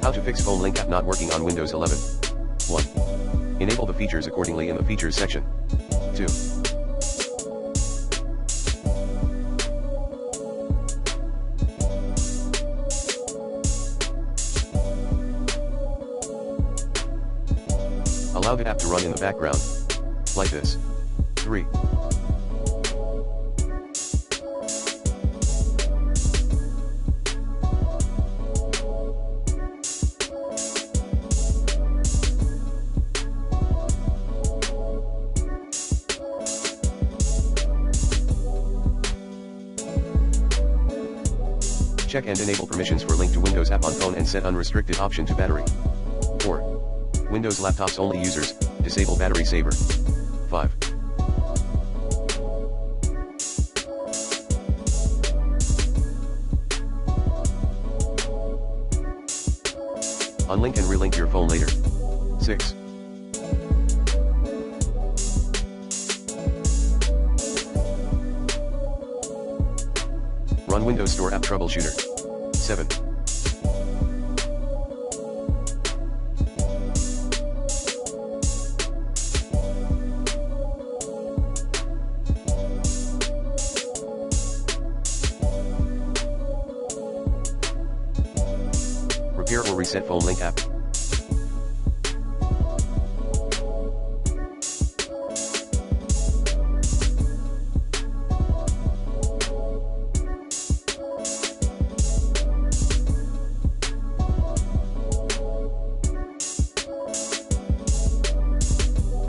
How to fix phone link app not working on Windows 11. 1. Enable the features accordingly in the features section. 2. Allow the app to run in the background. Like this. 3. Check and enable permissions for link to Windows app on phone and set unrestricted option to battery. 4. Windows laptops only users, disable battery saver. 5. Unlink and relink your phone later. 6. Run Windows Store app troubleshooter. 7. Repair or reset phone link app.